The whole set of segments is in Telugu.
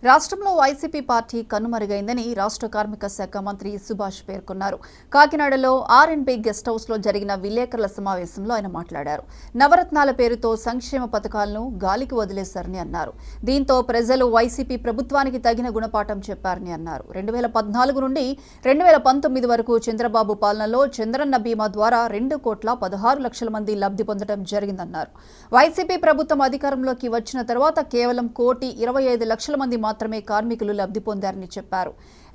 రాష్ట్రంలో వైసీపీ పార్టీ కనుమరుగైందని రాష్ట్ర కార్మిక శాఖ మంత్రి సుభాష్ పేర్కొన్నారు. కాకినాడలో ఆర్ఎండ్బి గెస్ట్ హౌస్ లో జరిగిన విలేకరుల సమావేశంలో ఆయన మాట్లాడారు. నవరత్నాల పేరుతో సంక్షేమ పథకాలను గాలికి వదిలేశారని అన్నారు. దీంతో ప్రజలు వైసీపీ ప్రభుత్వానికి తగిన గుణపాఠం చెప్పారని అన్నారు. 2014 నుండి 2019 వరకు చంద్రబాబు పాలనలో చంద్రన్న బీమా ద్వారా 2,16,00,000 మంది లబ్ధి పొందడం జరిగిందన్నారు. వైసీపీ ప్రభుత్వం అధికారంలోకి వచ్చిన తర్వాత కేవలం 1,25,00,000 మంది మాత్రమే కార్మికులు లబ్ధి పొందారని చెప్పారు.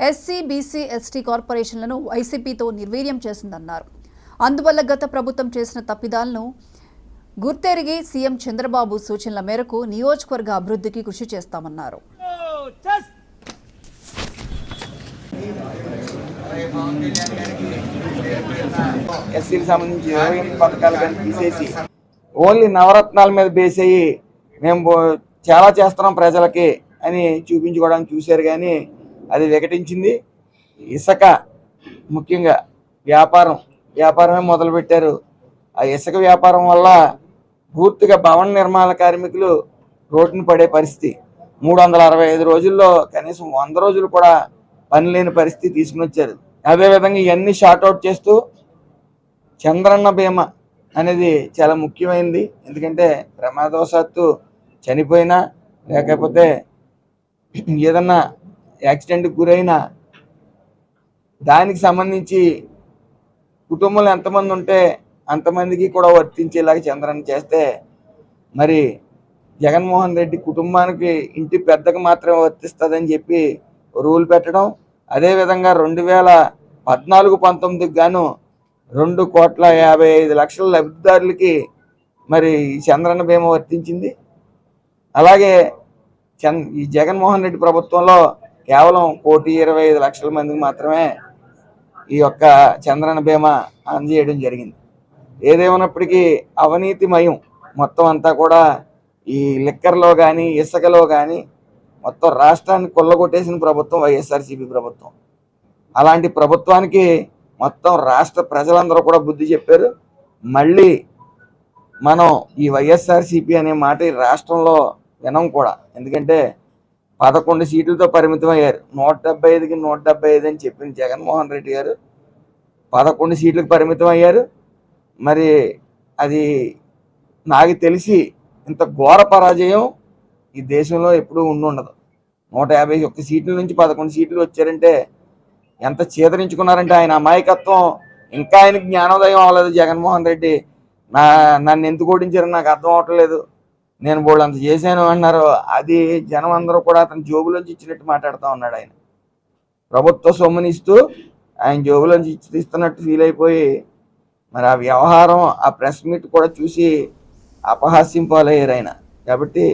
ఎస్సీ, బీసీ, ఎస్టీ కార్పొరేషన్లను వైసీపీతో నిర్వీర్యం చేసిందన్నారు. అందువల్ల గత ప్రభుత్వం చేసిన తప్పిదాలను గుర్తెరిగి సీఎం చంద్రబాబు సూచనల మేరకు నియోజకవర్గ అభివృద్ధికి కృషి చేస్తామన్నారు. ఎస్సీకి సంబంధించి 28 పథకాలు కానీ తీసేసి ఓన్లీ నవరత్నాల మీద బేస్ అయ్యి మేము చాలా చేస్తున్నాం ప్రజలకి అని చూపించుకోవడానికి చూశారు. కానీ అది వికటించింది. ఇసుక ముఖ్యంగా వ్యాపారమే మొదలుపెట్టారు. ఆ ఇసుక వ్యాపారం వల్ల పూర్తిగా భవన నిర్మాణ కార్మికులు రోడ్డున పడే పరిస్థితి. 365 రోజుల్లో కనీసం 100 రోజులు కూడా పని లేని పరిస్థితి తీసుకుని వచ్చారు. అదేవిధంగా ఇవన్నీ షార్ట్అవుట్ చేస్తూ చంద్రన్న బీమా అనేది చాలా ముఖ్యమైనది. ఎందుకంటే ప్రమాదవశాత్తు చనిపోయినా లేకపోతే ఏదన్నా యాక్సిడెంట్కి గురైనా దానికి సంబంధించి కుటుంబంలో ఎంతమంది ఉంటే అంతమందికి కూడా వర్తించేలాగా చంద్రన్న చేస్తే మరి జగన్మోహన్ రెడ్డి కుటుంబానికి ఇంటి పెద్దకు మాత్రమే వర్తిస్తుందని చెప్పి రూల్ పెట్టడం, అదేవిధంగా 2014-19 గాను 2,55,00,000 లబ్ధిదారులకి మరి చంద్రన్న బీమా వర్తించింది. అలాగే ఈ జగన్మోహన్ రెడ్డి ప్రభుత్వంలో కేవలం 1,25,00,000 మందికి మాత్రమే ఈ యొక్క చంద్రన్న బీమా అందజేయడం జరిగింది. ఏదేమన్నప్పటికీ అవినీతిమయం మొత్తం అంతా కూడా ఈ లిక్కర్లో కానీ ఇసుకలో కానీ మొత్తం రాష్ట్రాన్ని కొల్లగొట్టేసిన ప్రభుత్వం వైఎస్ఆర్సీపీ ప్రభుత్వం. అలాంటి ప్రభుత్వానికి మొత్తం రాష్ట్ర ప్రజలందరూ కూడా బుద్ధి చెప్పారు. మళ్ళీ మనం ఈ వైఎస్ఆర్సీపీ అనే మాట ఈ రాష్ట్రంలో వినం కూడా. ఎందుకంటే 11 సీట్లతో పరిమితం అయ్యారు. 175కి 175 అని చెప్పింది జగన్మోహన్ రెడ్డి గారు. 11 సీట్లకు పరిమితం అయ్యారు. మరి అది నాకు తెలిసి ఇంత ఘోర పరాజయం ఈ దేశంలో ఎప్పుడూ ఉండదు. 151 సీట్ల నుంచి 11 సీట్లు వచ్చారంటే ఎంత చేదరించుకున్నారంటే ఆయన అమాయకత్వం ఇంకా ఆయనకి జ్ఞానోదయం అవ్వలేదు. జగన్మోహన్ రెడ్డి నన్ను ఎందుకు ఓడించారని నాకు అర్థం అవట్లేదు, నేను బోళ్ళంత చేశాను అన్నారు. అది జనం అందరూ కూడా అతని జోబులోంచి ఇచ్చినట్టు మాట్లాడుతూ ఉన్నాడు. ఆయన ప్రభుత్వ సొమ్మునిస్తూ ఆయన జోబులోంచి ఇస్తున్నట్టు ఫీల్ అయిపోయి మరి ఆ వ్యవహారం ఆ ప్రెస్ మీట్ కూడా చూసి అపహాస్యం పాలయ్యారు ఆయన. కాబట్టి